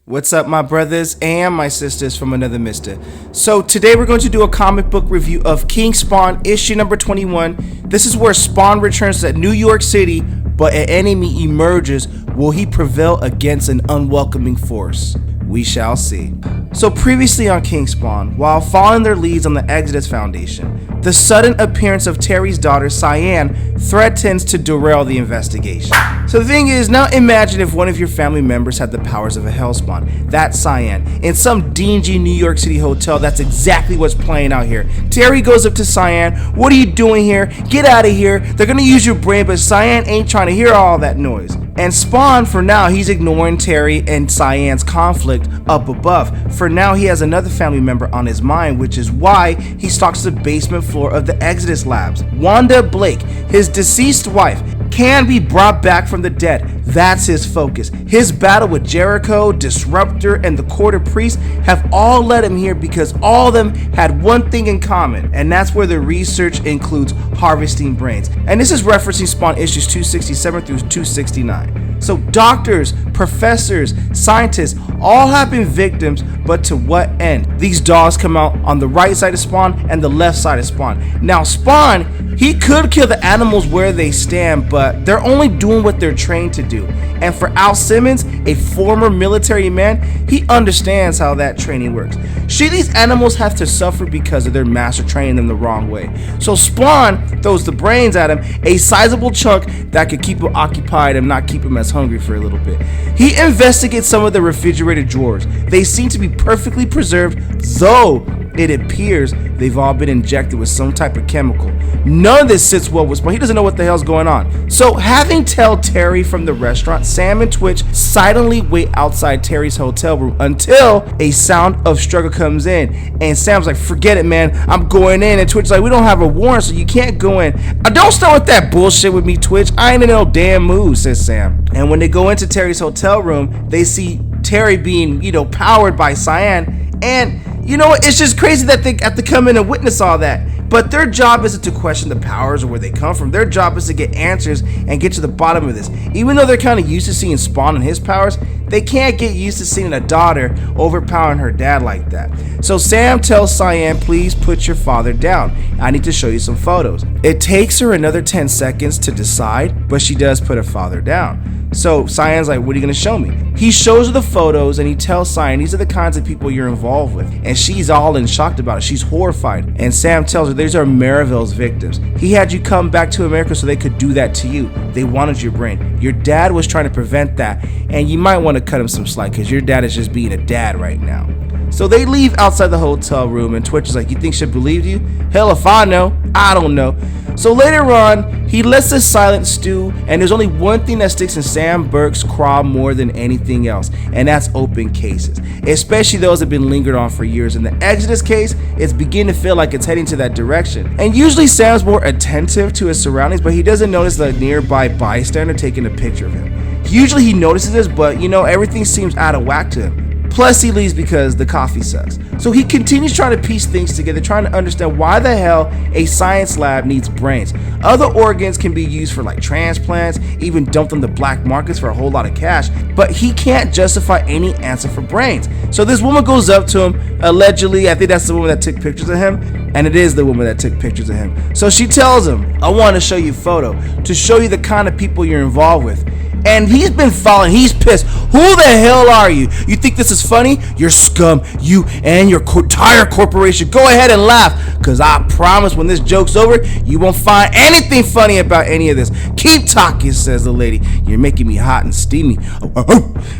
What's up, my brothers and my sisters from another mister? So today we're going to do a comic book review of King Spawn issue number 21. This is where Spawn returns to New York City, but an enemy emerges. Will he prevail against an unwelcoming force? We shall see. So previously on King Spawn, while following their leads on the Exodus Foundation, the sudden appearance of Terry's daughter Cyan threatens to derail the investigation. So the thing is, now imagine if one of your family members had the powers of a Hellspawn. That's Cyan. In some dingy New York City hotel, that's exactly what's playing out here. Terry goes up to Cyan. What are you doing here? Get out of here. They're gonna use your brain, but Cyan ain't trying to hear all that noise. And Spawn, for now, he's ignoring Terry and Cyan's conflict up above. For now, he has another family member on his mind, which is why he stalks the basement floor of the Exodus Labs. Wanda Blake, his deceased wife, can be brought back from the dead. That's his focus. His battle with Jericho, Disruptor, and the Court of Priests have all led him here because all of them had one thing in common, and that's where the research includes harvesting brains. And this is referencing Spawn issues 267 through 269. So doctors, professors, scientists, all have been victims, but to what end? These dogs come out on the right side of Spawn and the left side of Spawn. Now Spawn, he could kill the animals where they stand, but they're only doing what they're trained to do. And for Al Simmons, a former military man, he understands how that training works. Should these animals have to suffer because of their master training them the wrong way? So Spawn throws the brains at him, a sizable chunk that could keep him occupied and not keep him as hungry for a little bit. He investigates some of the refrigerated drawers. They seem to be perfectly preserved, though it appears they've all been injected with some type of chemical. None of this sits well with Spawn. He doesn't know what the hell's going on. So having tell Terry from the restaurant, Sam and Twitch silently wait outside Terry's hotel room until a sound of struggle comes in. And Sam's like, forget it, man, I'm going in. And Twitch's like, we don't have a warrant, so you can't go in. Don't start with that bullshit with me, Twitch. I ain't in no damn mood, says Sam. And when they go into Terry's hotel room, they see Terry being, powered by Cyan. And it's just crazy that they have to come in and witness all that. But their job isn't to question the powers or where they come from. Their job is to get answers and get to the bottom of this. Even though they're kind of used to seeing Spawn and his powers, they can't get used to seeing a daughter overpowering her dad like that. So Sam tells Cyan, please put your father down. I need to show you some photos. It takes her another 10 seconds to decide, but she does put her father down. So Cyan's like, what are you gonna show me? He shows her the photos and he tells Cyan, these are the kinds of people you're involved with. And she's all in shocked about it. She's horrified. And Sam tells her, these are Maryville's victims. He had you come back to America so they could do that to you. They wanted your brain. Your dad was trying to prevent that. And you might want to cut him some slack because your dad is just being a dad right now. So they leave outside the hotel room and Twitch is like, you think she believed you? Hell if I know. I don't know. So later on, he lets the silence stew, and there's only one thing that sticks in Sam Burke's craw more than anything else, and that's open cases, especially those that have been lingered on for years. In the Exodus case, it's beginning to feel like it's heading to that direction. And usually Sam's more attentive to his surroundings, but he doesn't notice the nearby bystander taking a picture of him. Usually he notices this, but everything seems out of whack to him. Plus he leaves because the coffee sucks. So he continues trying to piece things together, trying to understand why the hell a science lab needs brains. Other organs can be used for like transplants, even dumped on the black markets for a whole lot of cash, but he can't justify any answer for brains. So this woman goes up to him, allegedly, I think that's the woman that took pictures of him, and it is the woman that took pictures of him. So she tells him, I want to show you a photo to show you the kind of people you're involved with. And he's been following, he's pissed. Who the hell are you? You think this is funny? You're scum, you and your entire corporation. Go ahead and laugh, because I promise when this joke's over, you won't find anything funny about any of this. Keep talking, says the lady. You're making me hot and steamy.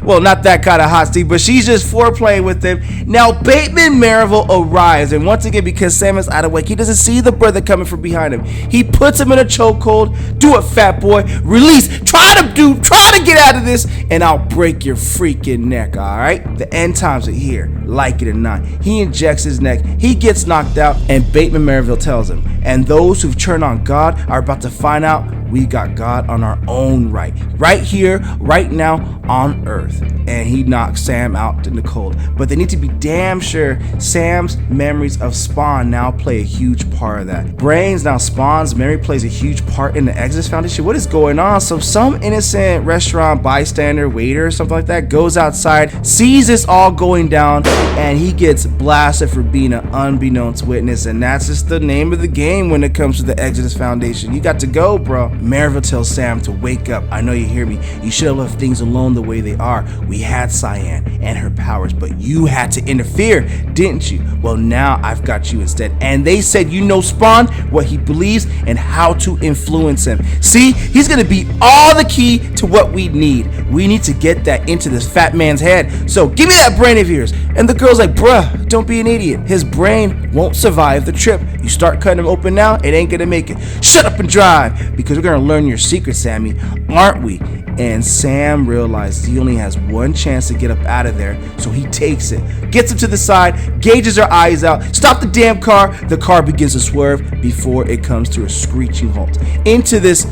Well, not that kind of hot steam, but she's just foreplaying with him. Now, Bateman Maryville arrives, and once again, because Sam is out of whack, he doesn't see the brother coming from behind him. He puts him in a chokehold. Do it, fat boy. Release. Try to get out of this, and I'll break your freaking neck, alright? The end times are here, like it or not. He injects his neck, he gets knocked out, and Bateman Maryville tells him, and those who've turned on God are about to find out we got God on our own right here, right now on Earth. And he knocks Sam out in the cold. But they need to be damn sure Sam's memories of Spawn now play a huge part of that. Brains, now Spawn's memory plays a huge part in the Exodus Foundation. What is going on? So some innocent restaurant bystander, waiter, or something like that goes outside, sees this all going down, and he gets blasted for being an unbeknownst witness. And that's just the name of the game when it comes to the Exodus Foundation. You got to go, bro. Maryville tells Sam to wake up. I know you hear me. You should have left things alone the way they are. We had Cyan and her powers, but you had to interfere, didn't you? Well, now I've got you instead. And they said, you know Spawn, what he believes, and how to influence him. See, he's gonna be all the key to what we need. We need to get that into this fat man's head. So give me that brain of yours. And the girl's like, bruh, don't be an idiot. His brain won't survive the trip. You start cutting him open now, it ain't gonna make it. Shut up and drive, because we're gonna learn your secret, Sammy, aren't we? And Sam realized he only has one chance to get up out of there, so he takes it, gets him to the side, gauges her eyes out, stop the damn car. The car begins to swerve before it comes to a screeching halt into this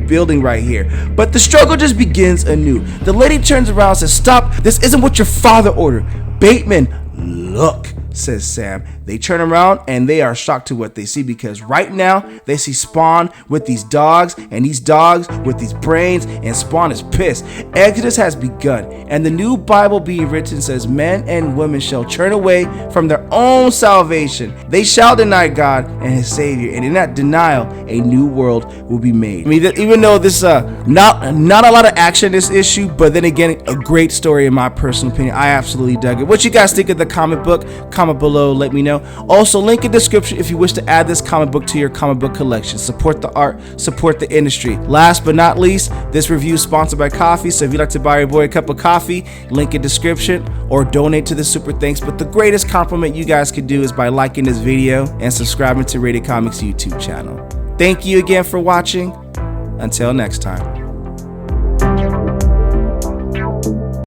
building right here. But the struggle just begins anew. The lady turns around and says, stop, this isn't what your father ordered. Bateman, look, says Sam. They turn around and they are shocked to what they see, because right now they see Spawn with these dogs, and these dogs with these brains, and Spawn is pissed. Exodus has begun, and the new Bible being written says men and women shall turn away from their own salvation. They shall deny God and his Savior, and in that denial a new world will be made. I mean, even though this not a lot of action in this issue, but then again, a great story in my personal opinion. I absolutely dug it. What you guys think of the comic book? Comment below, let me know. Also, link in description if you wish to add this comic book to your comic book collection. Support the art, support the industry. Last but not least, this review is sponsored by coffee, so if you'd like to buy your boy a cup of coffee, link in description, or donate to the super thanks. But the greatest compliment you guys could do is by liking this video and subscribing to Rated Comics YouTube channel. Thank you again for watching. Until next time.